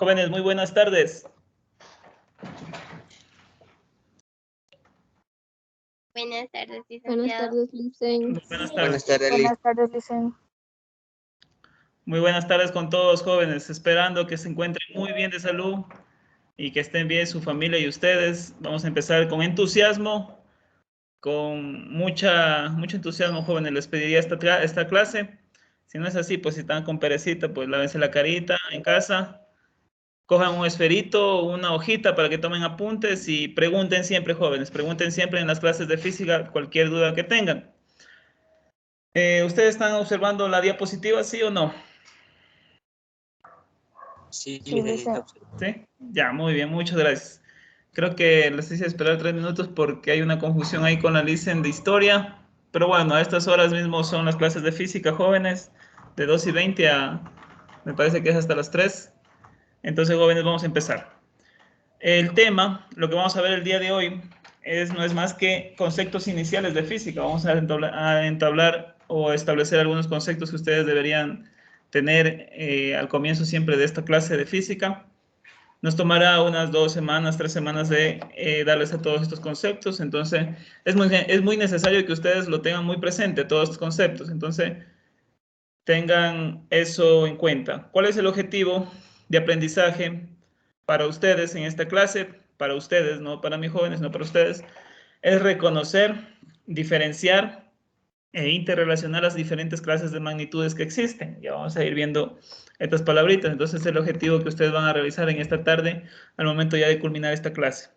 Jóvenes, muy buenas tardes. Buenas tardes, licenciado. Buenas tardes, Licen. Muy buenas tardes con todos, jóvenes. Esperando que se encuentren muy bien de salud y que estén bien su familia y ustedes. Vamos a empezar con entusiasmo, con mucho entusiasmo, jóvenes. Les pediría esta clase. Si no es así, pues si están con perecita, pues lávense la carita en casa. Cojan un esferito, una hojita para que tomen apuntes y pregunten siempre, jóvenes. Pregunten siempre en las clases de física cualquier duda que tengan. ¿Ustedes están observando la diapositiva, sí o no? Sí, ¿Sí? Ya, muy bien, muchas gracias. Creo que les hice esperar 3 minutos porque hay una confusión ahí con la licen de historia. Pero bueno, a estas horas mismo son las clases de física, jóvenes, de 2:20 a, me parece que es hasta las 3. Entonces, jóvenes, vamos a empezar. El tema, lo que vamos a ver el día de hoy, no es más que conceptos iniciales de física. Vamos a entablar o establecer algunos conceptos que ustedes deberían tener al comienzo siempre de esta clase de física. Nos tomará unas 2 semanas, 3 semanas de darles a todos estos conceptos. Entonces, es muy necesario que ustedes lo tengan muy presente, todos estos conceptos. Entonces, tengan eso en cuenta. ¿Cuál es el objetivo de aprendizaje para ustedes en esta clase? Para ustedes, no para mis jóvenes, no para ustedes. Es reconocer, diferenciar e interrelacionar las diferentes clases de magnitudes que existen. Ya vamos a ir viendo estas palabritas. Entonces, es el objetivo que ustedes van a realizar en esta tarde al momento ya de culminar esta clase.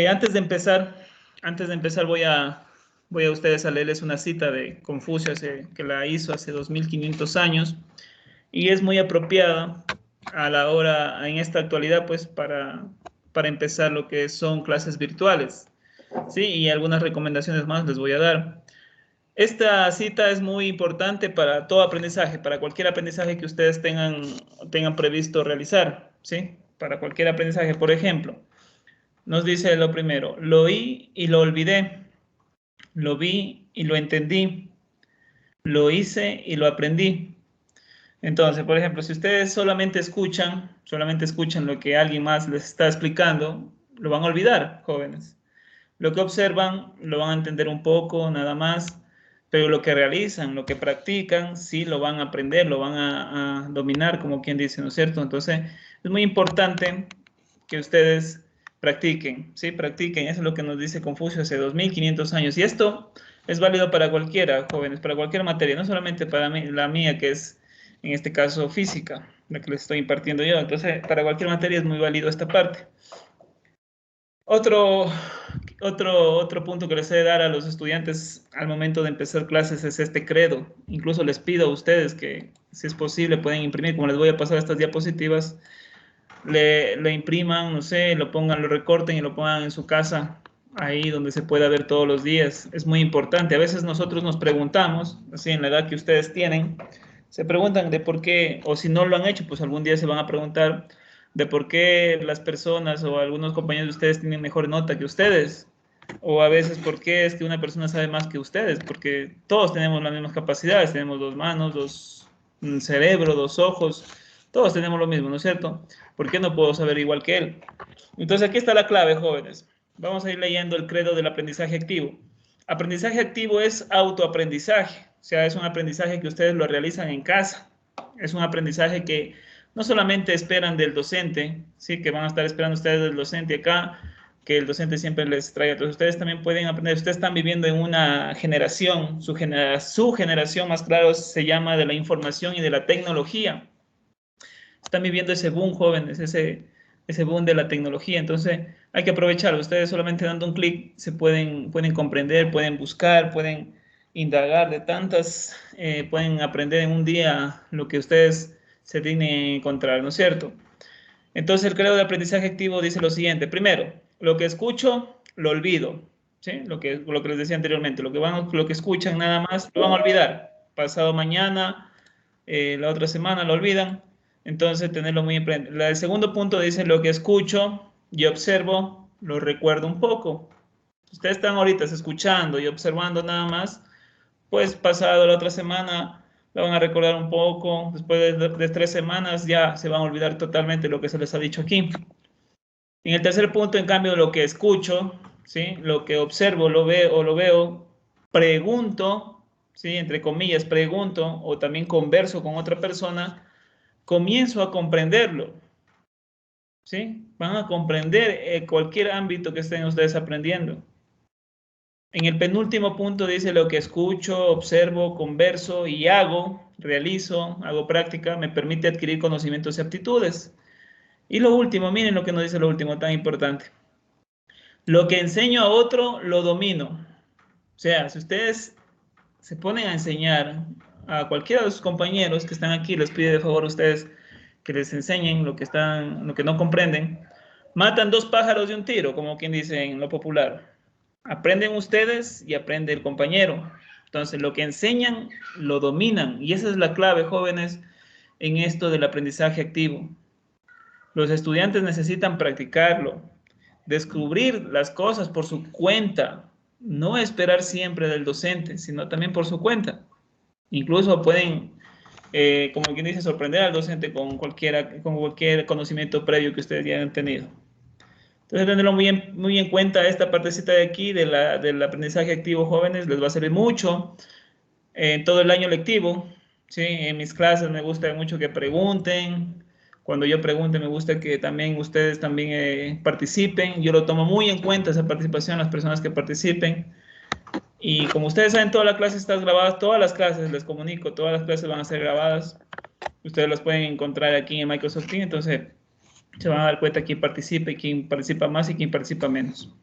Antes de empezar voy a ustedes a leerles una cita de Confucio que la hizo hace 2500 años y es muy apropiada a la hora, en esta actualidad, pues para empezar lo que son clases virtuales, ¿sí? Y algunas recomendaciones más les voy a dar. Esta cita es muy importante para todo aprendizaje, para cualquier aprendizaje que ustedes tengan previsto realizar, ¿sí? Para cualquier aprendizaje, por ejemplo. Nos dice lo primero, lo oí y lo olvidé, lo vi y lo entendí, lo hice y lo aprendí. Entonces, por ejemplo, si ustedes solamente escuchan lo que alguien más les está explicando, lo van a olvidar, jóvenes. Lo que observan lo van a entender un poco, nada más, pero lo que realizan, lo que practican, sí lo van a aprender, lo van a dominar, como quien dice, ¿no es cierto? Entonces, es muy importante que ustedes practiquen, ¿sí? Practiquen, eso es lo que nos dice Confucio hace 2500 años. Y esto es válido para cualquiera, jóvenes, para cualquier materia, no solamente para mí, la mía, que es, en este caso, física, la que les estoy impartiendo yo. Entonces, para cualquier materia es muy válido esta parte. Otro punto que les he de dar a los estudiantes al momento de empezar clases es este credo. Incluso les pido a ustedes que, si es posible, pueden imprimir, como les voy a pasar estas diapositivas, le impriman, no sé, lo pongan, lo recorten y lo pongan en su casa, ahí donde se pueda ver todos los días. Es muy importante. A veces nosotros nos preguntamos, así en la edad que ustedes tienen, se preguntan de por qué, o si no lo han hecho, pues algún día se van a preguntar de por qué las personas o algunos compañeros de ustedes tienen mejor nota que ustedes, o a veces por qué es que una persona sabe más que ustedes, porque todos tenemos las mismas capacidades, tenemos 2 manos, un cerebro, 2 ojos, todos tenemos lo mismo, ¿no es cierto? ¿Por qué no puedo saber igual que él? Entonces aquí está la clave, jóvenes. Vamos a ir leyendo el credo del aprendizaje activo. Aprendizaje activo es autoaprendizaje, o sea, es un aprendizaje que ustedes lo realizan en casa. Es un aprendizaje que no solamente esperan del docente, ¿sí? Que van a estar esperando ustedes del docente acá, que el docente siempre les traiga. Entonces ustedes también pueden aprender. Ustedes están viviendo en una generación, su generación más claro se llama de la información y de la tecnología. Están viviendo ese boom, jóvenes, ese boom de la tecnología. Entonces hay que aprovecharlo. Ustedes solamente dando un clic se pueden comprender, pueden buscar, pueden indagar de tantas, pueden aprender en un día lo que ustedes se tienen que encontrar, ¿no es cierto? Entonces el credo de aprendizaje activo dice lo siguiente. Primero, lo que escucho, lo olvido. ¿Sí? Lo que les decía anteriormente, lo que escuchan nada más, lo van a olvidar. Pasado mañana, la otra semana lo olvidan. Entonces, tenerlo muy en frente. El segundo punto dice, lo que escucho y observo, lo recuerdo un poco. Ustedes están ahorita escuchando y observando nada más, pues pasado la otra semana lo van a recordar un poco, después de 3 semanas ya se van a olvidar totalmente lo que se les ha dicho aquí. En el tercer punto, en cambio, lo que escucho, ¿sí? Lo que observo, lo veo, pregunto, ¿sí? Entre comillas, pregunto, o también converso con otra persona, comienzo a comprenderlo, ¿sí? Van a comprender cualquier ámbito que estén ustedes aprendiendo. En el penúltimo punto dice lo que escucho, observo, converso y hago, realizo, hago práctica, me permite adquirir conocimientos y aptitudes. Y lo último, miren lo que nos dice lo último, tan importante. Lo que enseño a otro, lo domino. O sea, si ustedes se ponen a enseñar a cualquiera de sus compañeros que están aquí, les pide de favor a ustedes que les enseñen lo que no comprenden, matan 2 pájaros de un tiro, como quien dice en lo popular. Aprenden ustedes y aprende el compañero. Entonces, lo que enseñan, lo dominan. Y esa es la clave, jóvenes, en esto del aprendizaje activo. Los estudiantes necesitan practicarlo, descubrir las cosas por su cuenta, no esperar siempre del docente, sino también por su cuenta. Incluso pueden, como quien dice, sorprender al docente con cualquier conocimiento previo que ustedes ya hayan tenido. Entonces, tenerlo muy en cuenta esta partecita de aquí del aprendizaje activo, jóvenes, les va a servir mucho en todo el año lectivo. ¿Sí? En mis clases me gusta mucho que pregunten. Cuando yo pregunte, me gusta que también ustedes también participen. Yo lo tomo muy en cuenta esa participación, las personas que participen. Y como ustedes saben, toda la clase está grabada, todas las clases, les comunico, todas las clases van a ser grabadas. Ustedes las pueden encontrar aquí en Microsoft Teams, entonces se van a dar cuenta quién participa y quién participa más y quién participa menos.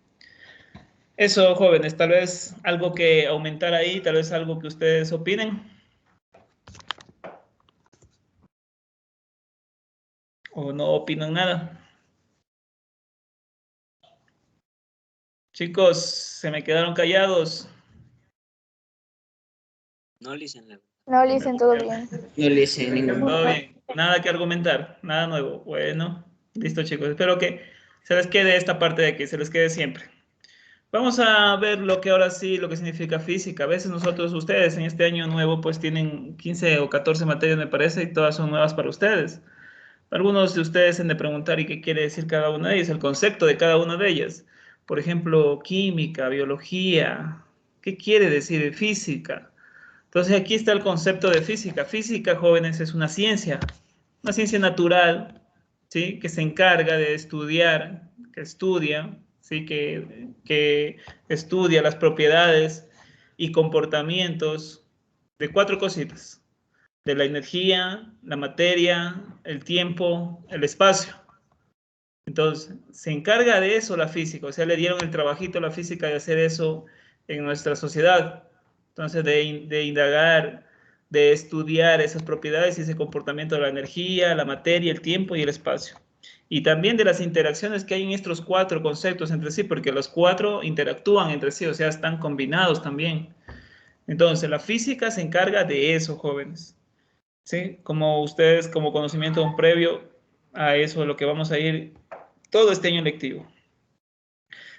Eso, jóvenes, tal vez algo que aumentar ahí, tal vez algo que ustedes opinen. ¿O no opinan nada? Chicos, se me quedaron callados. No, Licen. No, Licen, todo bien. No, Licen, ningún. Todo bien, nada que argumentar, nada nuevo. Bueno, listo, chicos. Espero que se les quede esta parte de aquí, se les quede siempre. Vamos a ver lo que ahora sí, lo que significa física. A veces nosotros, ustedes en este año nuevo, pues tienen 15 o 14 materias, me parece, y todas son nuevas para ustedes. Algunos de ustedes han de preguntar y qué quiere decir cada una de ellas, el concepto de cada una de ellas. Por ejemplo, química, biología, ¿qué quiere decir física? Entonces aquí está el concepto de física. Física, jóvenes, es una ciencia natural, ¿sí? Que se encarga de estudiar, que estudia, ¿sí? Que estudia las propiedades y comportamientos de 4 cositas: de la energía, la materia, el tiempo, el espacio. Entonces, se encarga de eso la física, o sea, le dieron el trabajito a la física de hacer eso en nuestra sociedad. Entonces, de indagar, de estudiar esas propiedades y ese comportamiento de la energía, la materia, el tiempo y el espacio. Y también de las interacciones que hay en estos 4 conceptos entre sí, porque los 4 interactúan entre sí, o sea, están combinados también. Entonces, la física se encarga de eso, jóvenes. ¿Sí? Como ustedes, como conocimiento previo a eso, lo que vamos a ir todo este año lectivo.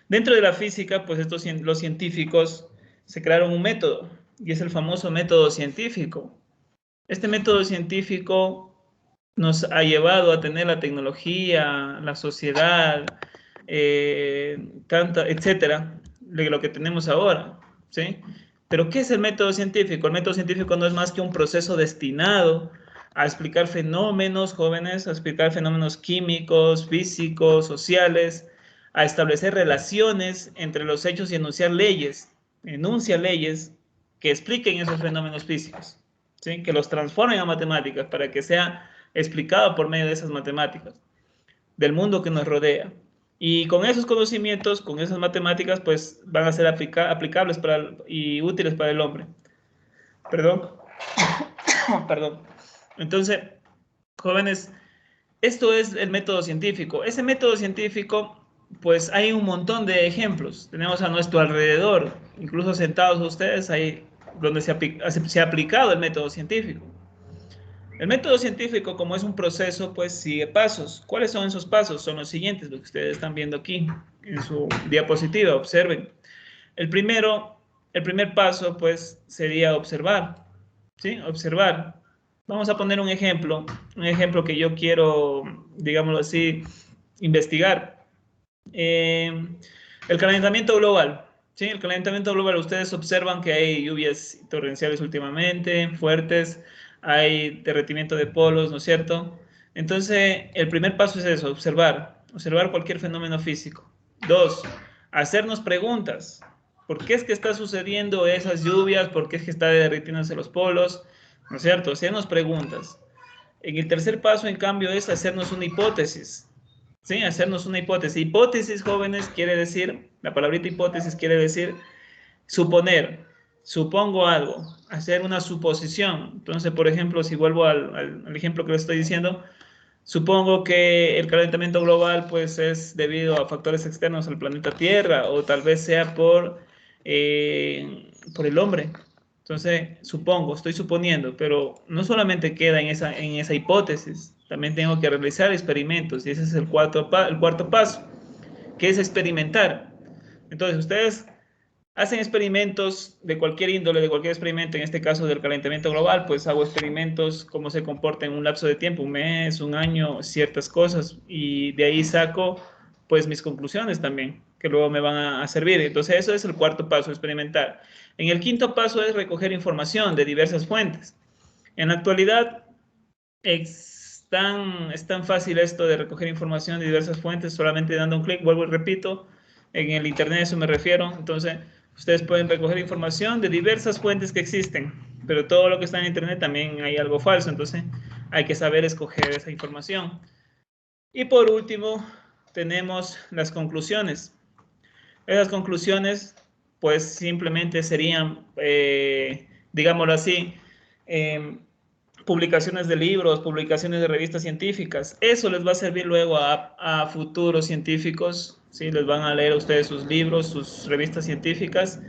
Dentro de la física, pues los científicos se crearon un método, y es el famoso método científico. Este método científico nos ha llevado a tener la tecnología, la sociedad, etcétera, de lo que tenemos ahora, ¿sí? Pero ¿qué es el método científico? El método científico no es más que un proceso destinado a explicar fenómenos, jóvenes, a explicar fenómenos químicos, físicos, sociales, a establecer relaciones entre los hechos y enuncia leyes que expliquen esos fenómenos físicos, ¿sí? Que los transformen a matemáticas para que sea explicado por medio de esas matemáticas, del mundo que nos rodea. Y con esos conocimientos, con esas matemáticas, pues van a ser aplicables y útiles para el hombre. Perdón. Perdón. Entonces, jóvenes, esto es el método científico. Ese método científico, pues hay un montón de ejemplos. Tenemos a nuestro alrededor, incluso sentados ustedes, ahí donde se ha aplicado el método científico. El método científico, como es un proceso, pues sigue pasos. ¿Cuáles son esos pasos? Son los siguientes, lo que ustedes están viendo aquí en su diapositiva. Observen. El primer paso, pues, sería observar. ¿sí? Observar. Vamos a poner un ejemplo que yo quiero, digámoslo así, investigar. El calentamiento global. ¿Sí? El calentamiento global, ustedes observan que hay lluvias torrenciales últimamente, fuertes, hay derretimiento de polos, ¿no es cierto? Entonces, el primer paso es eso, observar cualquier fenómeno físico. Dos, hacernos preguntas. ¿Por qué es que está sucediendo esas lluvias? ¿Por qué es que está derritiéndose los polos? ¿No es cierto? Hacernos preguntas. En el tercer paso, en cambio, es hacernos una hipótesis. ¿Sí? Hacernos una hipótesis. Hipótesis, jóvenes, quiere decir, la palabrita hipótesis quiere decir suponer, supongo algo, hacer una suposición. Entonces, por ejemplo, si vuelvo al ejemplo que les estoy diciendo, supongo que el calentamiento global pues es debido a factores externos al planeta Tierra o tal vez sea por el hombre. Entonces, supongo, estoy suponiendo, pero no solamente queda en esa hipótesis, también tengo que realizar experimentos y ese es el cuarto paso, que es experimentar. Entonces, ustedes hacen experimentos de cualquier índole, de cualquier experimento, en este caso del calentamiento global, pues hago experimentos, cómo se comporta en un lapso de tiempo, un mes, un año, ciertas cosas, y de ahí saco pues mis conclusiones también, que luego me van a servir. Entonces eso es el cuarto paso, experimentar. En el quinto paso es recoger información de diversas fuentes. En la actualidad es tan fácil esto de recoger información de diversas fuentes, solamente dando un clic, vuelvo y repito, en el Internet a eso me refiero. Entonces, ustedes pueden recoger información de diversas fuentes que existen, pero todo lo que está en Internet también hay algo falso, entonces hay que saber escoger esa información. Y por último, tenemos las conclusiones. Esas conclusiones, pues simplemente serían, digámoslo así, eh, publicaciones de libros, publicaciones de revistas científicas. Eso les va a servir luego a futuros científicos, ¿sí? Les van a leer a ustedes sus libros, sus revistas científicas,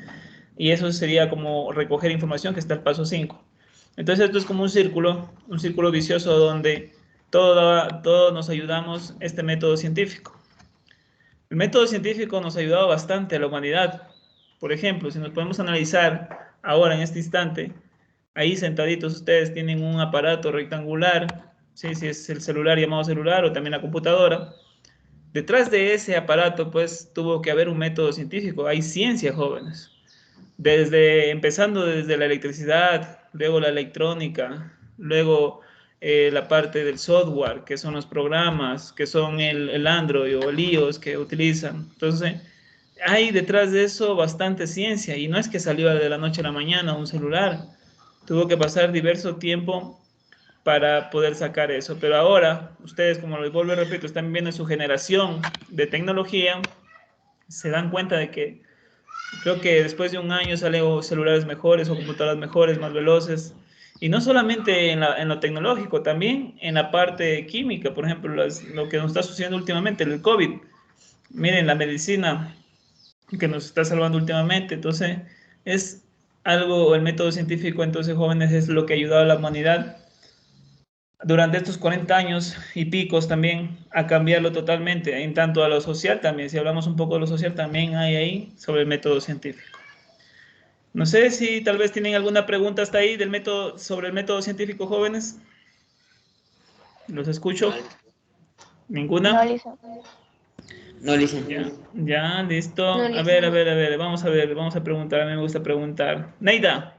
y eso sería como recoger información, que está el paso 5. Entonces esto es como un círculo vicioso donde todos nos ayudamos este método científico. El método científico nos ha ayudado bastante a la humanidad. Por ejemplo, si nos podemos analizar ahora en este instante, ahí sentaditos ustedes tienen un aparato rectangular, ¿sí? Si es el celular llamado celular o también la computadora. Detrás de ese aparato, pues, tuvo que haber un método científico. Hay ciencia, jóvenes. Empezando desde la electricidad, luego la electrónica, luego la parte del software, que son los programas, que son el Android o el iOS que utilizan. Entonces, hay detrás de eso bastante ciencia y no es que salió de la noche a la mañana un celular, tuvo que pasar diverso tiempo para poder sacar eso. Pero ahora, ustedes, como les vuelvo a repito, están viendo su generación de tecnología, se dan cuenta de que creo que después de un año salen celulares mejores o computadoras mejores, más veloces. Y no solamente en lo tecnológico, también en la parte química, por ejemplo, lo que nos está sucediendo últimamente, el COVID. Miren, la medicina que nos está salvando últimamente. Entonces, es algo, el método científico, entonces, jóvenes, es lo que ha ayudado a la humanidad durante estos 40 años y picos también a cambiarlo totalmente, en tanto a lo social también, si hablamos un poco de lo social, también hay ahí sobre el método científico. No sé si tal vez tienen alguna pregunta hasta ahí del método, sobre el método científico, jóvenes. Los escucho. No, ¿Ninguna? listo. No, listen. Ya, ya, listo. No, A listo. ver, vamos a preguntar, a mí me gusta preguntar. Neida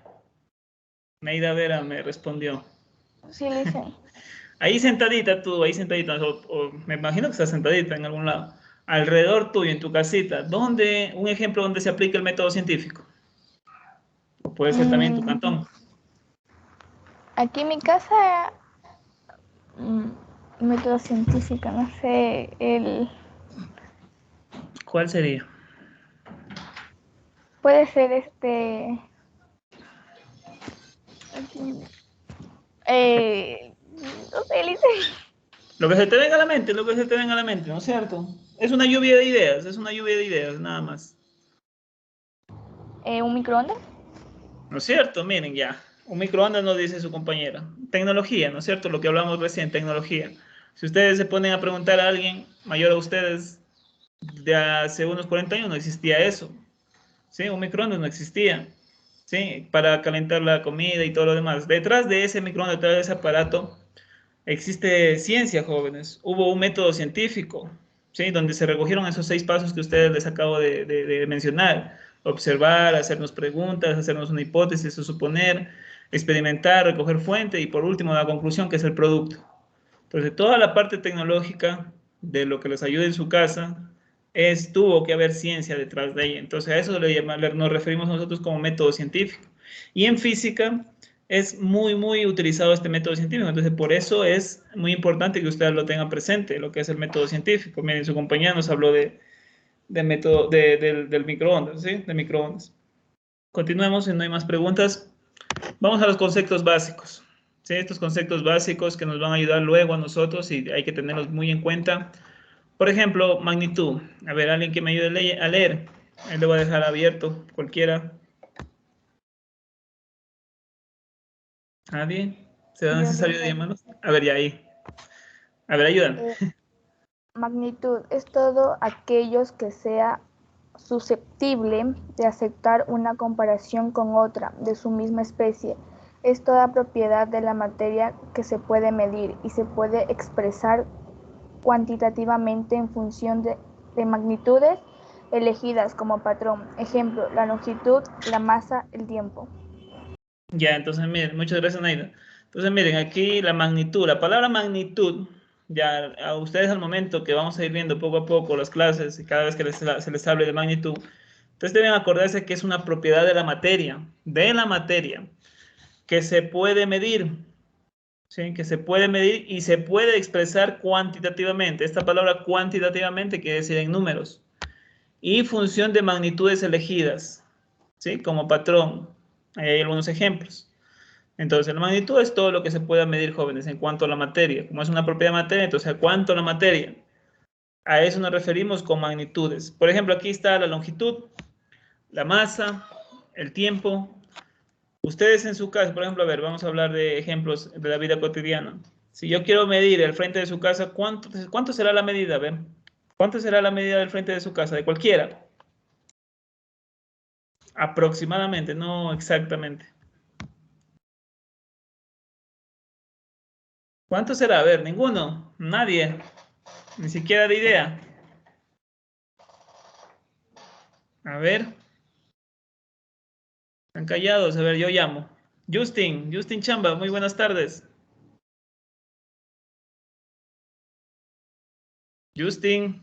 Vera me respondió. Sí, listo. Ahí sentadita tú, ahí sentadita, o me imagino que estás sentadita en algún lado. Alrededor tuyo, en tu casita, ¿dónde, un ejemplo donde se aplica el método científico? O puede ser también en tu cantón. Aquí en mi casa, mm, método científico, no sé, ¿Cuál sería? puede ser no sé, Lice. Lo que se te venga a la mente, lo que se te venga a la mente, ¿no es cierto? Es una lluvia de ideas, es una lluvia de ideas, nada más. Un microondas. ¿No es cierto? Miren ya, un microondas nos dice su compañera. Tecnología, ¿no es cierto? Lo que hablamos recién, tecnología. Si ustedes se ponen a preguntar a alguien mayor a ustedes, de hace unos 40 años no existía eso. ¿Sí? Un microondas no existía. ¿sí? Para calentar la comida y todo lo demás. Detrás de ese microondas, detrás de ese aparato, existe ciencia, jóvenes. Hubo un método científico, ¿sí? Donde se recogieron esos 6 pasos que ustedes les acabo de mencionar. Observar, hacernos preguntas, hacernos una hipótesis, suponer, experimentar, recoger fuente y por último la conclusión que es el producto. Entonces, toda la parte tecnológica de lo que les ayude en su casa tuvo que haber ciencia detrás de ella. Entonces, a eso nos referimos nosotros como método científico. Y en física es muy utilizado este método científico. Entonces, por eso es muy importante que ustedes lo tengan presente, lo que es el método científico. Miren, su compañera nos habló método, del microondas, ¿sí? De microondas. Continuemos, si no hay más preguntas. Vamos a los conceptos básicos. ¿Sí? Estos conceptos básicos que nos van a ayudar luego a nosotros y hay que tenerlos muy en cuenta. Por ejemplo, magnitud. A ver, alguien que me ayude a leer. Ahí le voy a dejar abierto, cualquiera. ¿Nadie? ¿Será necesario de llamarnos? A ver, ya ahí. A ver, ayúdame. Magnitud es todo aquellos que sea susceptible de aceptar una comparación con otra de su misma especie. Es toda propiedad de la materia que se puede medir y se puede expresar cuantitativamente en función de magnitudes elegidas como patrón. Ejemplo, la longitud, la masa, el tiempo. Ya, entonces miren, muchas gracias, Naida. Entonces miren, aquí la magnitud, la palabra magnitud, ya a ustedes al momento que vamos a ir viendo poco a poco las clases y cada vez que se les hable de magnitud, entonces deben acordarse que es una propiedad de la materia, que se puede medir, ¿sí? Que se puede medir y se puede expresar cuantitativamente. Esta palabra cuantitativamente quiere decir en números. Y función de magnitudes elegidas, ¿sí? Como patrón. Ahí hay algunos ejemplos. Entonces, la magnitud es todo lo que se pueda medir, jóvenes, en cuanto a la materia. Como es una propiedad de materia, entonces, ¿a cuánto la materia? A eso nos referimos con magnitudes. Por ejemplo, aquí está la longitud, la masa, el tiempo. Ustedes en su casa, por ejemplo, a ver, vamos a hablar de ejemplos de la vida cotidiana. Si yo quiero medir el frente de su casa, ¿cuánto será la medida? A ver, ¿cuánto será la medida del frente de su casa? De cualquiera. Aproximadamente, no exactamente. ¿Cuánto será? A ver, ninguno, nadie, ni siquiera de idea. A ver, están callados. A ver, yo llamo. Justin Chamba, muy buenas tardes. Justin,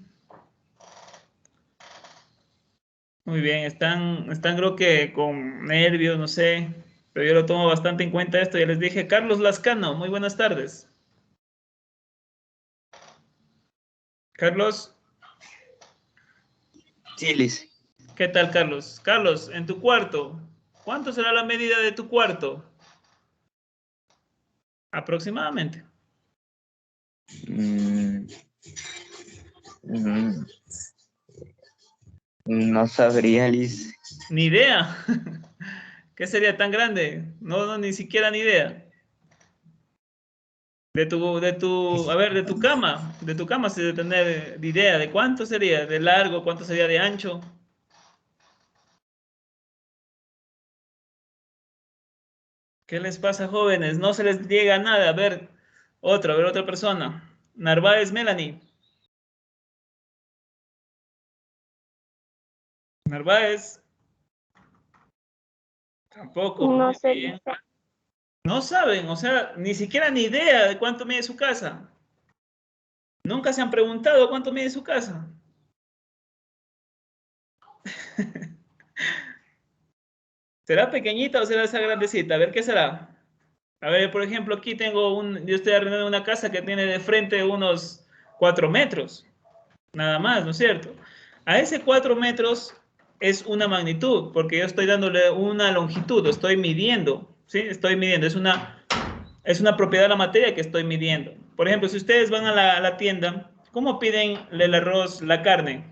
muy bien, están creo que con nervios, no sé, pero yo lo tomo bastante en cuenta esto. Ya les dije, Carlos Lascano, muy buenas tardes. Carlos, Sí, Liz. ¿qué tal, Carlos? Carlos, en tu cuarto, ¿cuánto será la medida de tu cuarto? Aproximadamente. Mm, mm, no sabría, Liz. Ni idea. ¿Qué sería tan grande? No, ni siquiera ni idea. A ver, de tu cama se debe tener idea de cuánto sería de largo, cuánto sería de ancho. ¿Qué les pasa, jóvenes? No se les llega nada. A ver, otra persona. Narváez Melanie. Narváez. Tampoco. No Muy sé, bien. No saben, o sea, ni siquiera ni idea de cuánto mide su casa. Nunca se han preguntado cuánto mide su casa. ¿Será pequeñita o será esa grandecita? A ver, ¿qué será? A ver, por ejemplo, aquí yo estoy arrendando una casa que tiene de frente unos 4 metros, nada más, ¿no es cierto? A ese 4 metros es una magnitud, porque yo estoy dándole una longitud, estoy midiendo, ¿sí? Estoy midiendo, es una propiedad de la materia que estoy midiendo. Por ejemplo, si ustedes van a la tienda, ¿cómo piden el arroz, la carne?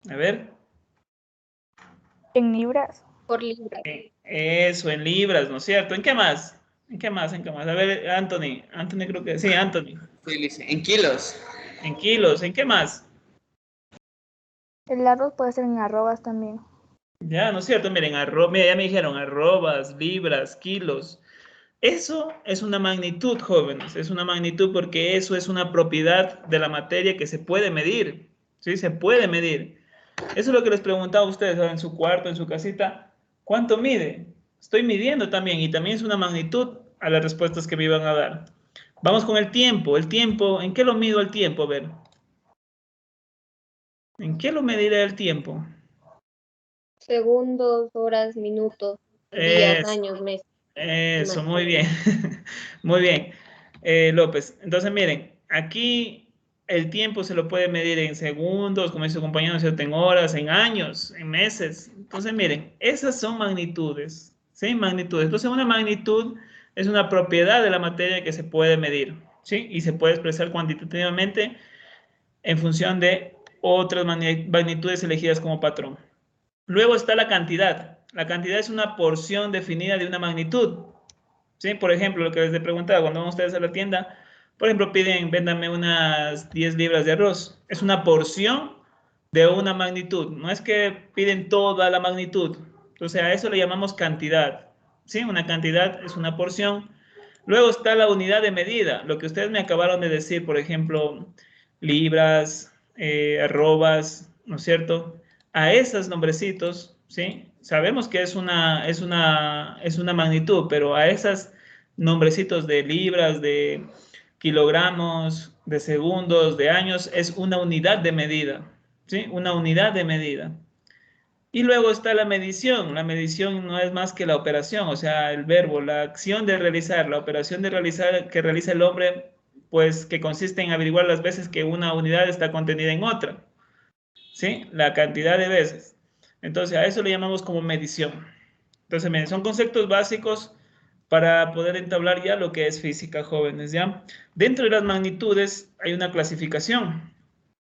A ver. En libras. por libra. Eso, en libras, ¿no es cierto? ¿En qué más? ¿En qué más? ¿En qué más? A ver, Anthony creo que, sí, Anthony. Sí, Liz. En kilos. En kilos, ¿en qué más? El arroz puede ser en arrobas también. Ya, ¿no es cierto? Miren, mira, ya me dijeron arrobas, libras, kilos. Eso es una magnitud, jóvenes, es una magnitud porque eso es una propiedad de la materia que se puede medir, ¿sí? Se puede medir. Eso es lo que les preguntaba a ustedes, ¿saben? En su cuarto, en su casita, ¿cuánto mide? Estoy midiendo también y también es una magnitud a las respuestas que me iban a dar. Vamos con el tiempo, ¿en qué lo mido el tiempo? A ver, ¿en qué lo mediré el tiempo? Segundos, horas, minutos, días, Es, años, meses. eso, Semanas. muy bien, muy bien, López. Entonces, miren, aquí el tiempo se lo puede medir en segundos, como dice su compañero, ¿no es cierto? En horas, en años, en meses. Entonces, miren, esas son magnitudes, ¿sí? Magnitudes. Entonces, una magnitud es una propiedad de la materia que se puede medir, ¿sí? Y se puede expresar cuantitativamente en función de otras magnitudes elegidas como patrón. Luego está la cantidad. La cantidad es una porción definida de una magnitud. ¿Sí? Por ejemplo, lo que les he preguntado, cuando van ustedes a la tienda, por ejemplo, piden, véndame unas 10 libras de arroz. Es una porción de una magnitud. No es que piden toda la magnitud. Entonces, a eso le llamamos cantidad. ¿Sí? Una cantidad es una porción. Luego está la unidad de medida. Lo que ustedes me acabaron de decir, por ejemplo, libras, arrobas, ¿no es cierto? A esos nombrecitos, ¿sí? Sabemos que es una magnitud, pero a esos nombrecitos de libras, de kilogramos, de segundos, de años, es una unidad de medida, ¿sí? Una unidad de medida. Y luego está la medición. La medición no es más que la operación, o sea, el verbo, la acción de realizar, la operación de realizar que realiza el hombre, pues que consiste en averiguar las veces que una unidad está contenida en otra. ¿Sí? La cantidad de veces. Entonces, a eso le llamamos como medición. Entonces, miren, son conceptos básicos para poder entablar ya lo que es física, jóvenes, ¿ya? Dentro de las magnitudes hay una clasificación,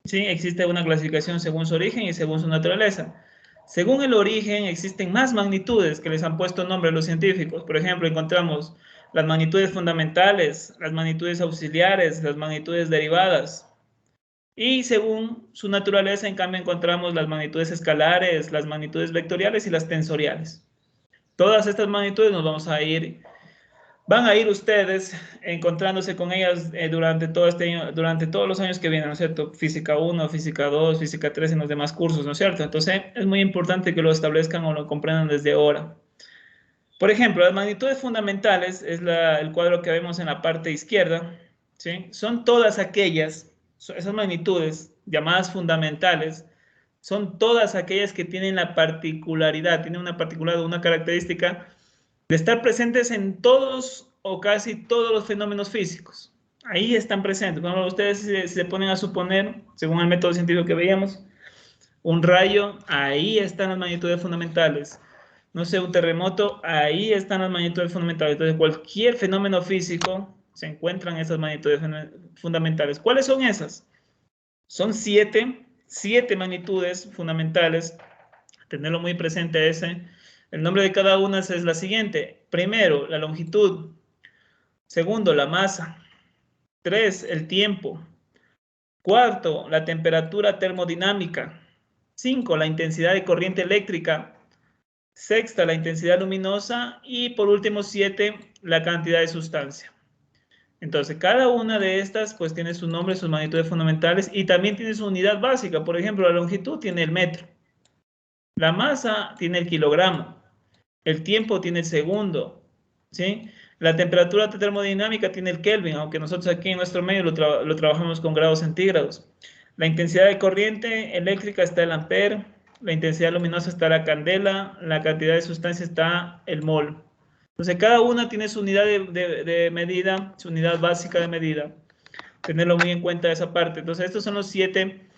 ¿sí? Existe una clasificación según su origen y según su naturaleza. Según el origen, existen más magnitudes que les han puesto nombre a los científicos. Por ejemplo, encontramos las magnitudes fundamentales, las magnitudes auxiliares, las magnitudes derivadas. Y según su naturaleza, en cambio, encontramos las magnitudes escalares, las magnitudes vectoriales y las tensoriales. Todas estas magnitudes van a ir ustedes encontrándose con ellas durante todo este año, durante todos los años que vienen, ¿no es cierto? Física 1, Física 2, Física 3 en los demás cursos, ¿no es cierto? Entonces, es muy importante que lo establezcan o lo comprendan desde ahora. Por ejemplo, las magnitudes fundamentales es el cuadro que vemos en la parte izquierda, ¿sí? Son todas aquellas, esas magnitudes llamadas fundamentales, son todas aquellas que tienen la particularidad, tienen una característica de estar presentes en todos o casi todos los fenómenos físicos. Ahí están presentes. Bueno, ustedes se ponen a suponer, según el método científico que veíamos, un rayo, ahí están las magnitudes fundamentales. No sé, un terremoto, ahí están las magnitudes fundamentales. Entonces, cualquier fenómeno físico se encuentran esas magnitudes fundamentales. ¿Cuáles son esas? Son siete magnitudes fundamentales. Tenerlo muy presente ese. El nombre de cada una es la siguiente. Primero, la longitud. Segundo, la masa. 3, el tiempo. Cuarto, la temperatura termodinámica. 5, la intensidad de corriente eléctrica. Sexta, la intensidad luminosa. Y por último, 7, la cantidad de sustancia. Entonces, cada una de estas pues tiene su nombre, sus magnitudes fundamentales y también tiene su unidad básica. Por ejemplo, la longitud tiene el metro. La masa tiene el kilogramo. El tiempo tiene el segundo. ¿Sí? La temperatura termodinámica tiene el Kelvin, aunque nosotros aquí en nuestro medio lo trabajamos con grados centígrados. La intensidad de corriente eléctrica está el ampere, la intensidad luminosa está la candela, la cantidad de sustancia está el mol. Entonces, cada una tiene su unidad de medida, su unidad básica de medida. Tenerlo muy en cuenta esa parte. Entonces, estos son los 7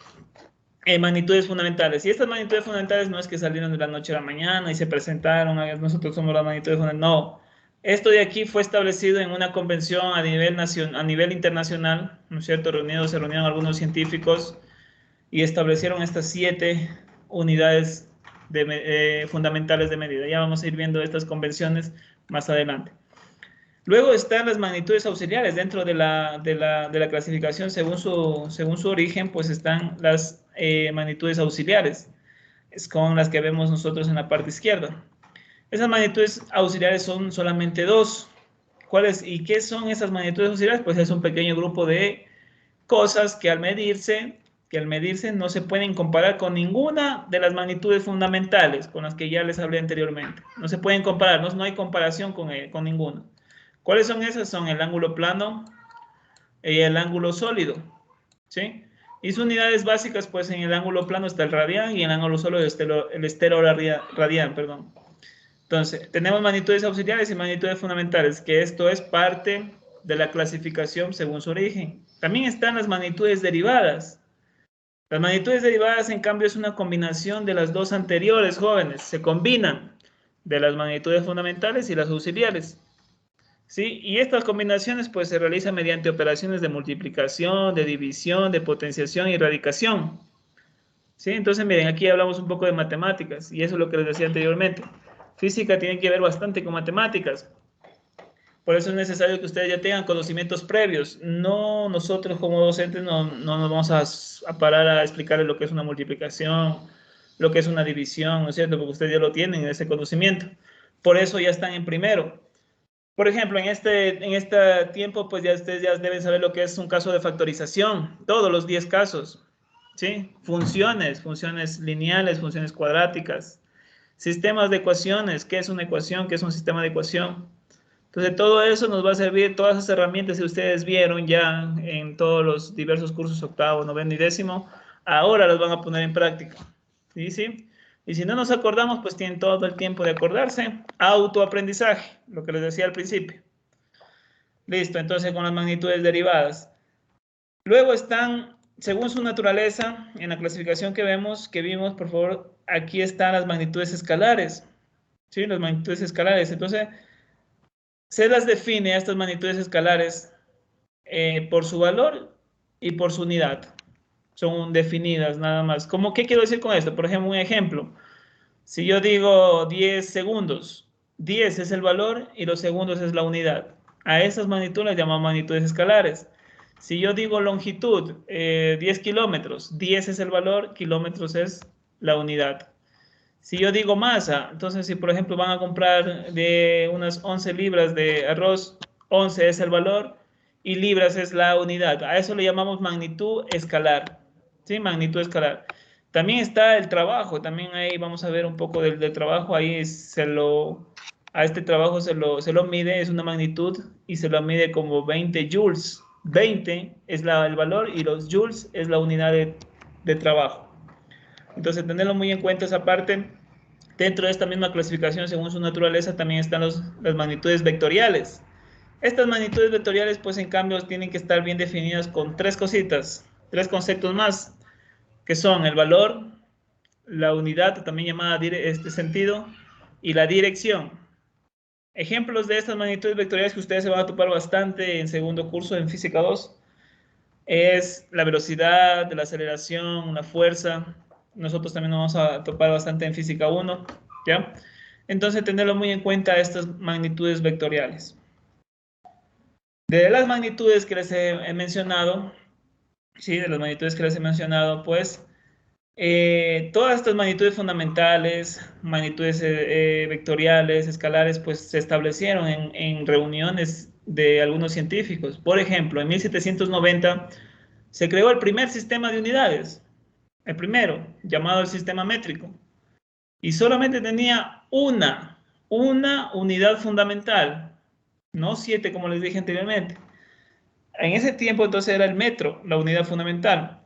magnitudes fundamentales. Y estas magnitudes fundamentales no es que salieron de la noche a la mañana y se presentaron, nosotros somos las magnitudes fundamentales. No. Esto de aquí fue establecido en una convención a nivel internacional, ¿no es cierto? Se reunieron algunos científicos y establecieron estas 7 unidades fundamentales de medida. Ya vamos a ir viendo estas convenciones más adelante. Luego están las magnitudes auxiliares. Dentro de la según su origen, pues están las magnitudes auxiliares. es con las que vemos nosotros en la parte izquierda. Esas magnitudes auxiliares son solamente dos. ¿Cuáles y qué son esas magnitudes auxiliares? Pues es un pequeño grupo de cosas que al medirse no se pueden comparar con ninguna de las magnitudes fundamentales con las que ya les hablé anteriormente. No se pueden comparar, no hay comparación con ninguna. ¿Cuáles son esas? Son el ángulo plano y el ángulo sólido, ¿sí? Y sus unidades básicas, pues en el ángulo plano está el radián y en el ángulo sólido el estero radián, perdón. Entonces, tenemos magnitudes auxiliares y magnitudes fundamentales, que esto es parte de la clasificación según su origen. También están las magnitudes derivadas. Las magnitudes derivadas, en cambio, es una combinación de las dos anteriores, jóvenes. Se combinan de las magnitudes fundamentales y las auxiliares. ¿Sí? Y estas combinaciones pues se realizan mediante operaciones de multiplicación, de división, de potenciación y radicación. ¿Sí? Entonces, miren, aquí hablamos un poco de matemáticas y eso es lo que les decía anteriormente. Física tiene que ver bastante con matemáticas. Por eso es necesario que ustedes ya tengan conocimientos previos. No, nosotros como docentes no nos vamos a parar a explicarles lo que es una multiplicación, lo que es una división, ¿no es cierto? Porque ustedes ya lo tienen, ese conocimiento. Por eso ya están en primero. Por ejemplo, en este tiempo, pues ya ustedes ya deben saber lo que es un caso de factorización. Todos los 10 casos, ¿sí? Funciones lineales, funciones cuadráticas. Sistemas de ecuaciones. ¿Qué es una ecuación? ¿Qué es un sistema de ecuación? Entonces, todo eso nos va a servir, todas esas herramientas que ustedes vieron ya en todos los diversos cursos, octavo, noveno y décimo, ahora las van a poner en práctica. ¿Sí? ¿Sí? Y si no nos acordamos, pues tienen todo el tiempo de acordarse. Autoaprendizaje, lo que les decía al principio. Listo, entonces con las magnitudes derivadas. Luego están, según su naturaleza, en la clasificación que vimos, por favor, aquí están las magnitudes escalares. ¿Sí? Las magnitudes escalares. Entonces, se las define a estas magnitudes escalares por su valor y por su unidad. Son definidas nada más. ¿Qué quiero decir con esto? Por ejemplo, un ejemplo. Si yo digo 10 segundos, 10 es el valor y los segundos es la unidad. A esas magnitudes las llamamos magnitudes escalares. Si yo digo longitud, 10 kilómetros, 10 es el valor, kilómetros es la unidad. Si yo digo masa, entonces si por ejemplo van a comprar de unas 11 libras de arroz, 11 es el valor y libras es la unidad. A eso le llamamos magnitud escalar. ¿Sí? Magnitud escalar. También está el trabajo, también ahí vamos a ver un poco del trabajo, ahí a este trabajo se lo mide, es una magnitud y se lo mide como 20 joules. 20 es el valor y los joules es la unidad de trabajo. Entonces, tenerlo muy en cuenta esa parte. Dentro de esta misma clasificación, según su naturaleza, también están las magnitudes vectoriales. Estas magnitudes vectoriales, pues en cambio, tienen que estar bien definidas con tres cositas, tres conceptos más, que son el valor, la unidad, también llamada este sentido, y la dirección. Ejemplos de estas magnitudes vectoriales que ustedes se van a topar bastante en segundo curso en Física 2 es la velocidad, la aceleración, la fuerza. Nosotros también nos vamos a topar bastante en Física 1, ¿ya? Entonces, tenerlo muy en cuenta estas magnitudes vectoriales. De las magnitudes que les he mencionado, sí, de las magnitudes que les he mencionado, pues, todas estas magnitudes fundamentales, magnitudes vectoriales, escalares, pues se establecieron en reuniones de algunos científicos. Por ejemplo, en 1790 se creó el primer sistema de unidades, el primero, llamado el sistema métrico, y solamente tenía una unidad fundamental, no 7 como les dije anteriormente. En ese tiempo entonces era el metro, la unidad fundamental.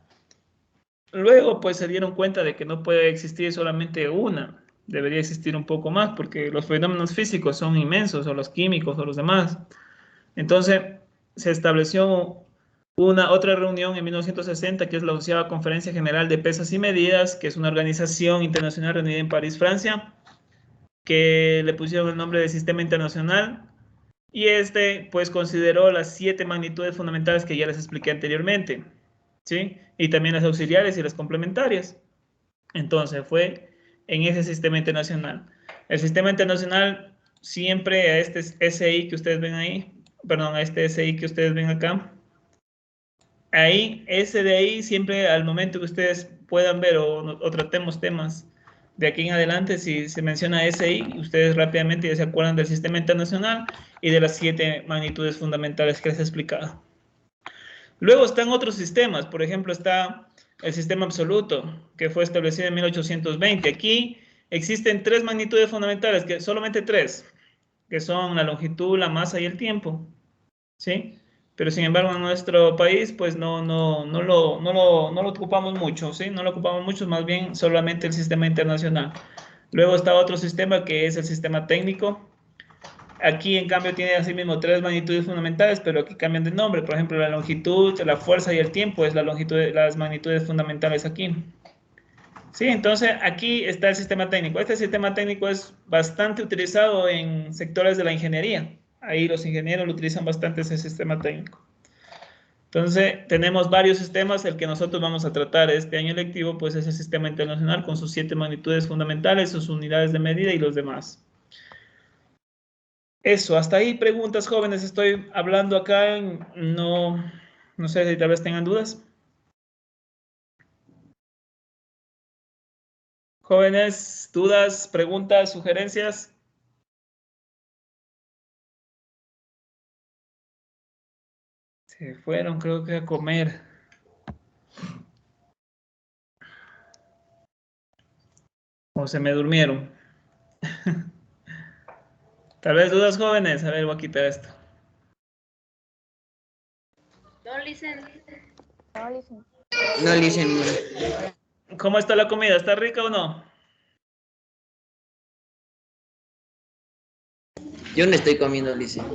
Luego, pues se dieron cuenta de que no puede existir solamente una, debería existir un poco más, porque los fenómenos físicos son inmensos, o los químicos, o los demás. Entonces, se estableció otra reunión en 1960, que es la 11ª Conferencia General de Pesas y Medidas, que es una organización internacional reunida en París, Francia, que le pusieron el nombre de Sistema Internacional, y pues consideró las 7 magnitudes fundamentales que ya les expliqué anteriormente. ¿Sí? Y también las auxiliares y las complementarias. Entonces fue en ese sistema internacional. El sistema internacional siempre a este SI que ustedes ven ahí, perdón, a este SI que ustedes ven acá, ahí, ese de ahí siempre al momento que ustedes puedan ver o tratemos temas De aquí en adelante, si se menciona SI, ustedes rápidamente ya se acuerdan del sistema internacional y de las 7 magnitudes fundamentales que les he explicado. Luego están otros sistemas, por ejemplo, está el sistema absoluto, que fue establecido en 1820. Aquí existen 3 magnitudes fundamentales, que solamente 3, que son la longitud, la masa y el tiempo, ¿sí? Pero sin embargo en nuestro país pues no lo ocupamos mucho, ¿sí? No lo ocupamos mucho, más bien solamente el sistema internacional. Luego está otro sistema que es el sistema técnico. Aquí en cambio tiene así mismo 3 magnitudes fundamentales, pero aquí cambian de nombre. Por ejemplo, la longitud, la fuerza y el tiempo es la longitud, las magnitudes fundamentales aquí. Sí, entonces aquí está el sistema técnico. Este sistema técnico es bastante utilizado en sectores de la ingeniería. Ahí los ingenieros lo utilizan bastante ese sistema técnico. Entonces, tenemos varios sistemas. El que nosotros vamos a tratar este año lectivo, pues es el sistema internacional con sus 7 magnitudes fundamentales, sus unidades de medida y los demás. Eso, hasta ahí preguntas, jóvenes. Estoy hablando acá, no sé si tal vez tengan dudas. Jóvenes, dudas, preguntas, sugerencias. Se fueron, creo que a comer. O se me durmieron. Tal vez dudas, jóvenes. A ver, voy a quitar esto. No, listen. No, listen. No, listen. ¿Cómo está la comida? ¿Está rica o no? Yo no estoy comiendo, listen.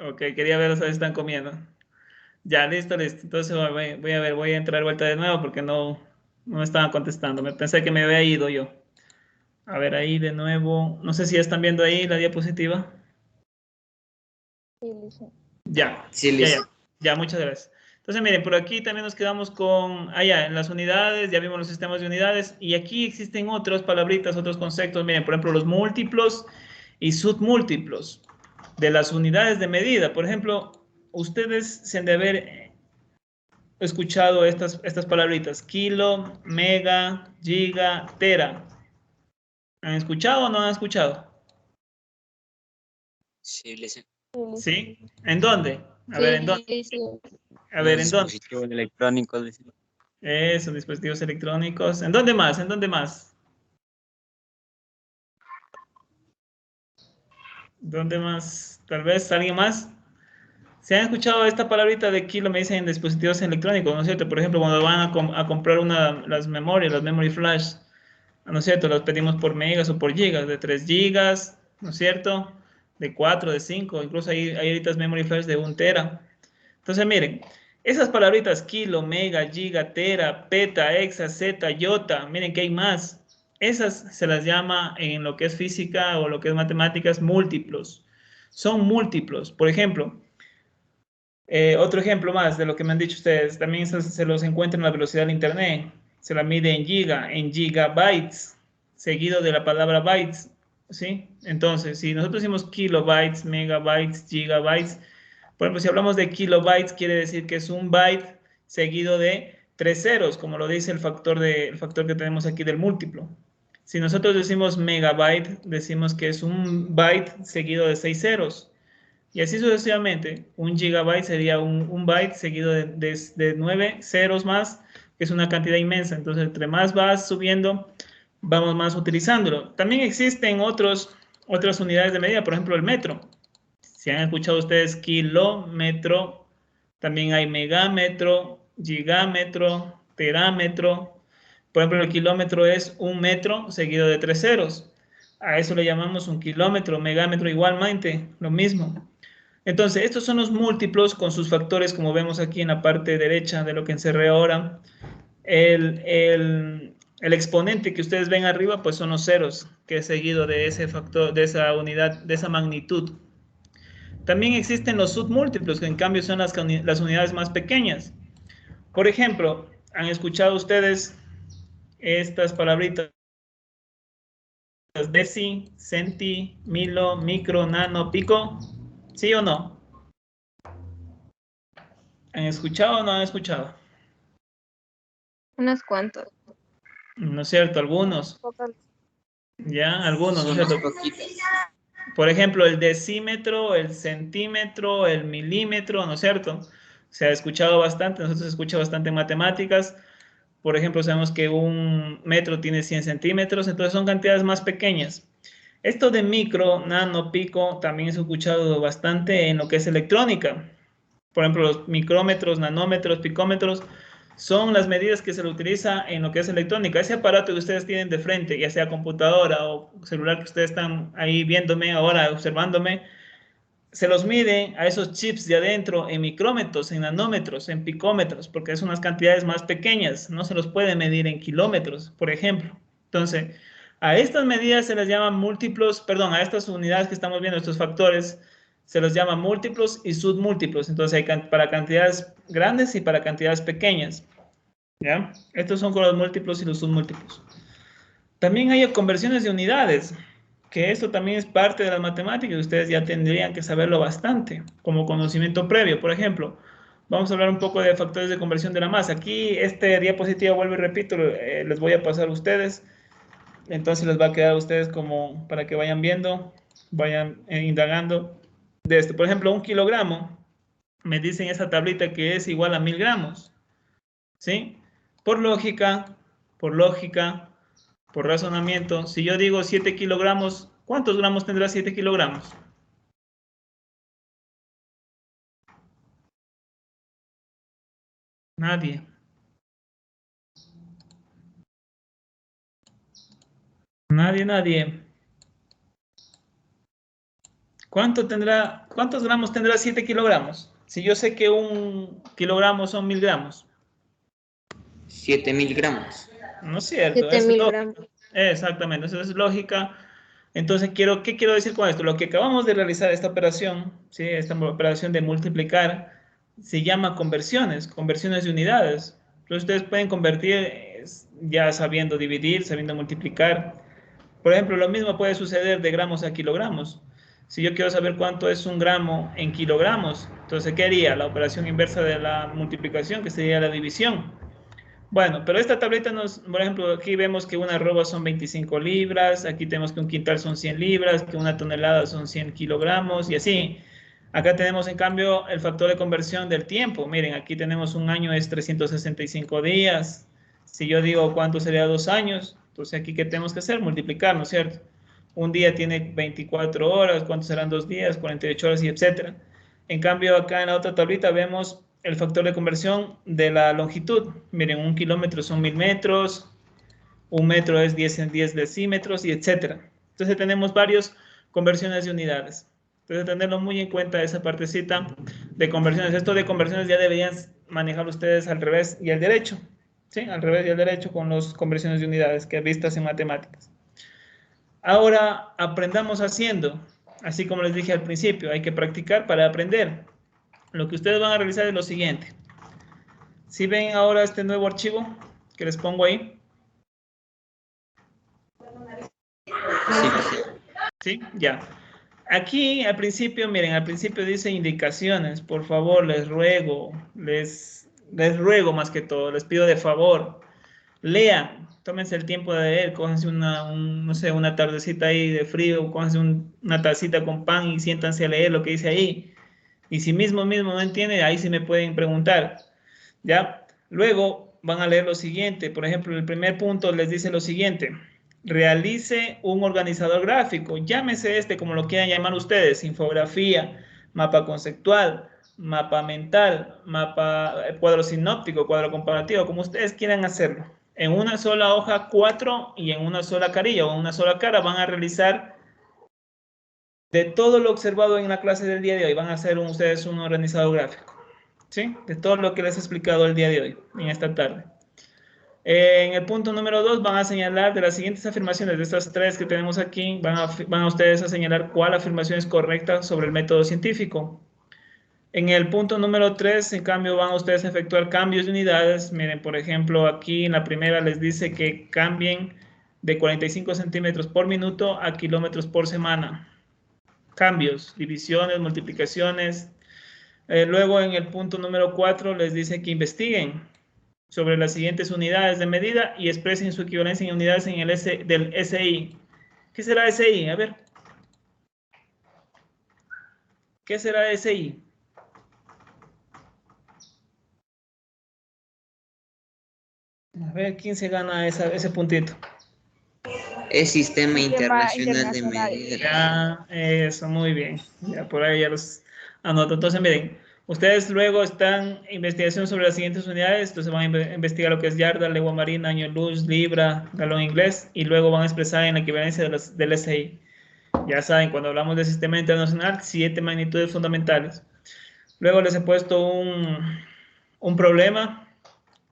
Ok, quería ver si están comiendo. Ya, listo, listo. Entonces voy a ver, voy a entrar vuelta de nuevo porque no me estaban contestando. Me pensé que me había ido yo. A ver, ahí de nuevo. No sé si ya están viendo ahí la diapositiva. Sí, listen. Ya, Sí, ya, listen. ya, muchas gracias. Entonces, miren, por aquí también nos quedamos con, allá, en las unidades, ya vimos los sistemas de unidades, y aquí existen otras palabritas, otros conceptos, miren, por ejemplo, los múltiplos y submúltiplos de las unidades de medida. Por ejemplo, ustedes se han de haber escuchado estas palabritas, kilo, mega, giga, tera. ¿Han escuchado o no han escuchado? Sí, listen. ¿Sí? ¿En dónde? A ver, ¿en dónde? Sí, sí. A ver, Los ¿en dónde? dispositivos electrónicos, listen. Eso, dispositivos electrónicos. ¿En dónde más? ¿En dónde más? ¿Dónde más? Tal vez alguien más. ¿Se han escuchado esta palabrita de kilo? Me dicen en dispositivos electrónicos, ¿no es cierto? Por ejemplo, cuando van a comprar las memorias, las memory flash, ¿no es cierto? Las pedimos por megas o por gigas, de 3 gigas, ¿no es cierto? De 4, de 5, incluso hay ahorita memory flash de 1 tera. Entonces, miren, esas palabritas kilo, mega, giga, tera, peta, hexa, zeta, iota, miren que hay más. Esas se las llama en lo que es física o lo que es matemáticas múltiplos. Son múltiplos. Por ejemplo, otro ejemplo más de lo que me han dicho ustedes, también se los encuentra en la velocidad del Internet. Se la mide en gigabytes, seguido de la palabra bytes. ¿Sí? Entonces, si nosotros decimos kilobytes, megabytes, gigabytes, por ejemplo, si hablamos de kilobytes, quiere decir que es un byte seguido de 3 ceros, como lo dice el factor que tenemos aquí del múltiplo. Si nosotros decimos megabyte, decimos que es un byte seguido de 6 ceros. Y así sucesivamente, un gigabyte sería un byte seguido de 9 ceros más, que es una cantidad inmensa. Entonces, entre más vas subiendo, vamos más utilizándolo. También existen otras unidades de medida, por ejemplo, el metro. Si han escuchado ustedes kilómetro, también hay megámetro, gigámetro, terámetro. Por ejemplo, el kilómetro es 1 metro seguido de 3 ceros. A eso le llamamos un kilómetro, megámetro igualmente, lo mismo. Entonces, estos son los múltiplos con sus factores, como vemos aquí en la parte derecha de lo que encerré ahora. El exponente que ustedes ven arriba, pues son los ceros, que es seguido de ese factor, de esa unidad, de esa magnitud. También existen los submúltiplos, que en cambio son las unidades más pequeñas. Por ejemplo, ¿han escuchado ustedes estas palabritas? Deci, centi, milo, micro, nano, pico. ¿Sí o no? ¿Han escuchado o no han escuchado? Unas cuantas. ¿no es cierto? Algunos, Pocas. ya, algunos, ¿no es Somos cierto? poquitas. Por ejemplo, el decímetro, el centímetro, el milímetro, ¿no es cierto? Se ha escuchado bastante, nosotros escuchamos bastante en matemáticas. Por ejemplo, sabemos que un metro tiene 100 centímetros, entonces son cantidades más pequeñas. Esto de micro, nano, pico, también es escuchado bastante en lo que es electrónica. Por ejemplo, los micrómetros, nanómetros, picómetros, son las medidas que se le utiliza en lo que es electrónica. Ese aparato que ustedes tienen de frente, ya sea computadora o celular que ustedes están ahí viéndome ahora, observándome, se los mide a esos chips de adentro en micrómetros, en nanómetros, en picómetros, porque son unas cantidades más pequeñas, no se los puede medir en kilómetros, por ejemplo. Entonces, a estas medidas se les llama múltiplos, perdón, a estas unidades que estamos viendo, estos factores, se los llama múltiplos y submúltiplos. Entonces, hay para cantidades grandes y para cantidades pequeñas. ¿Ya? Estos son con los múltiplos y los submúltiplos. También hay conversiones de unidades, que esto también es parte de las matemáticas, ustedes ya tendrían que saberlo bastante, como conocimiento previo. Por ejemplo, vamos a hablar un poco de factores de conversión de la masa. Aquí, este diapositiva, vuelvo y repito, les voy a pasar a ustedes, entonces les va a quedar a ustedes como para que vayan viendo, vayan indagando de esto. Por ejemplo, un kilogramo, me dicen esa tablita que es igual a 1000 gramos, ¿sí? Por lógica, por lógica, por razonamiento, si yo digo 7 kilogramos, ¿cuántos gramos tendrá 7 kilogramos? Nadie. Nadie. ¿Cuántos gramos tendrá 7 kilogramos? Si yo sé que un kilogramo son 1000 gramos. 7000 gramos. No es cierto, es lógica. Exactamente, eso es lógica. Entonces, ¿qué quiero decir con esto? Lo que acabamos de realizar, esta operación, ¿sí? Esta operación de multiplicar, se llama conversiones de unidades. Entonces, ustedes pueden convertir ya sabiendo dividir, sabiendo multiplicar. Por ejemplo, lo mismo puede suceder de gramos a kilogramos. Si yo quiero saber cuánto es un gramo en kilogramos, entonces, ¿qué haría? La operación inversa de la multiplicación, que sería la división. Bueno, pero esta tableta por ejemplo, aquí vemos que una arroba son 25 libras, aquí tenemos que un quintal son 100 libras, que una tonelada son 100 kilogramos y así. Acá tenemos en cambio el factor de conversión del tiempo. Miren, aquí tenemos un año es 365 días. Si yo digo cuánto sería 2 años, entonces aquí ¿qué tenemos que hacer? Multiplicar, ¿no es cierto? Un día tiene 24 horas, ¿cuántos serán 2 días? 48 horas y etcétera. En cambio, acá en la otra tablita vemos el factor de conversión de la longitud. Miren, un kilómetro son 1000 metros, un metro es 10 en 10 decímetros y etcétera. Entonces tenemos varias conversiones de unidades. Entonces tenerlo muy en cuenta esa partecita de conversiones. Esto de conversiones ya deberían manejar ustedes al revés y al derecho. ¿Sí? Al revés y al derecho con las conversiones de unidades que vistas en matemáticas. Ahora aprendamos haciendo. Así como les dije al principio, hay que practicar para aprender. Lo que ustedes van a realizar es lo siguiente. Si ven ahora este nuevo archivo que les pongo ahí. Sí, ya. Aquí al principio, miren, al principio dice indicaciones. Por favor, les ruego más que todo, les pido de favor. Lean, tómense el tiempo de leer, cójanse no sé, una tardecita ahí de frío, cójanse una tacita con pan y siéntanse a leer lo que dice ahí. Y si mismo no entienden, ahí sí me pueden preguntar. ¿Ya? Luego van a leer lo siguiente. Por ejemplo, el primer punto les dice lo siguiente. Realice un organizador gráfico. Llámese como lo quieran llamar ustedes. Infografía, mapa conceptual, mapa mental, cuadro sinóptico, cuadro comparativo, como ustedes quieran hacerlo. En una sola hoja 4 y en una sola carilla o en una sola cara van a realizar de todo lo observado en la clase del día de hoy. Van a hacer ustedes un organizador gráfico. ¿Sí? De todo lo que les he explicado el día de hoy, en esta tarde. En el punto número 2 van a señalar de las siguientes afirmaciones, de estas 3 que tenemos aquí, van a ustedes a señalar cuál afirmación es correcta sobre el método científico. En el punto número 3, en cambio, van a ustedes a efectuar cambios de unidades. Miren, por ejemplo, aquí en la primera les dice que cambien de 45 centímetros por minuto a kilómetros por semana. Cambios, divisiones, multiplicaciones. Luego en el punto número 4 les dice que investiguen. sobre las siguientes unidades de medida y expresen su equivalencia en unidades en el del SI. ¿Qué será SI? A ver. ¿Qué será SI? A ver, ¿quién se gana ese puntito? Es Sistema Sistema Internacional de Internacional. Medidas. Ya, eso, muy bien. Ya por ahí ya los anoto. Entonces, miren, ustedes luego están investigación sobre las siguientes unidades. Entonces van a investigar lo que es yarda, legua marina, año luz, libra, galón inglés, y luego van a expresar en la equivalencia del SI. Ya saben, cuando hablamos de sistema internacional, 7 magnitudes fundamentales. Luego les he puesto un problema,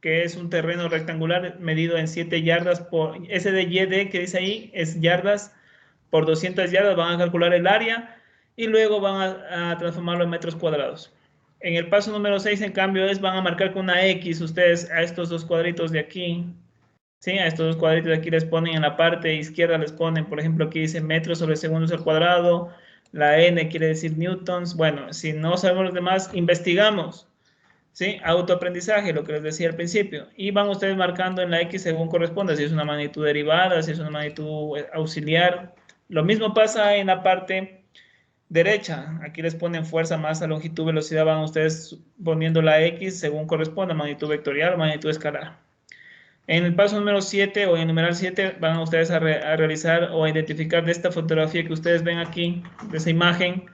que es un terreno rectangular medido en 7 yardas por SDYD, que dice ahí, es yardas por 200 yardas. Van a calcular el área y luego van a transformarlo en metros cuadrados. En el paso número 6, en cambio, van a marcar con una X ustedes a estos dos cuadritos de aquí. ¿Sí? A estos dos cuadritos de aquí les ponen en la parte izquierda, les ponen, por ejemplo, aquí dice metros sobre segundos al cuadrado. La N quiere decir newtons. Bueno, si no sabemos los demás, investigamos. ¿Sí? Autoaprendizaje, lo que les decía al principio. Y van ustedes marcando en la X según corresponda, si es una magnitud derivada, si es una magnitud auxiliar. Lo mismo pasa en la parte derecha. Aquí les ponen fuerza, masa, longitud, velocidad. Van ustedes poniendo la X según corresponda, magnitud vectorial o magnitud escalar. En el paso número 7 o en el numeral 7 van ustedes a realizar o a identificar de esta fotografía que ustedes ven aquí, de esa imagen.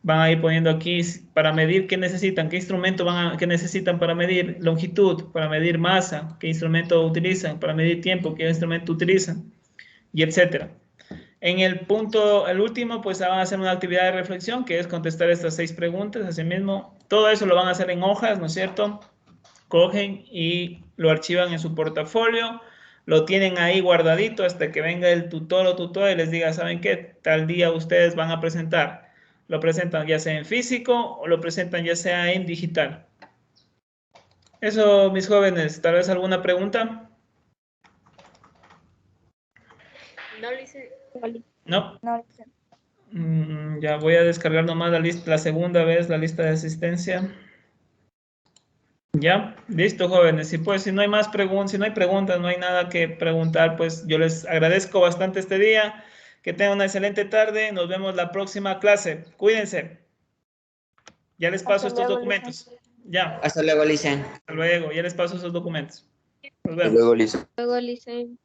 Van a ir poniendo aquí para medir qué necesitan, qué instrumento qué necesitan para medir longitud, para medir masa, qué instrumento utilizan, para medir tiempo, qué instrumento utilizan, y etcétera. En el punto, el último, pues van a hacer una actividad de reflexión, que es contestar estas 6 preguntas. Asimismo, todo eso lo van a hacer en hojas, ¿no es cierto? Cogen y lo archivan en su portafolio, lo tienen ahí guardadito hasta que venga el tutor o tutora y les diga, ¿saben qué? Tal día ustedes van a presentar. Lo presentan ya sea en físico o lo presentan ya sea en digital. Eso, mis jóvenes, ¿tal vez alguna pregunta? No, listen. No. No, Ya voy a descargar nomás la segunda vez la lista de asistencia. Ya, listo, jóvenes. Y pues si no hay más preguntas, si no hay preguntas, no hay nada que preguntar, pues yo les agradezco bastante este día. Que tengan una excelente tarde. Nos vemos la próxima clase. Cuídense. Ya les paso Hasta estos luego, documentos. Ya, Hasta luego, Licen. hasta luego. Ya les paso esos documentos. Nos Hasta vemos. luego, Licen. Luego, Licen.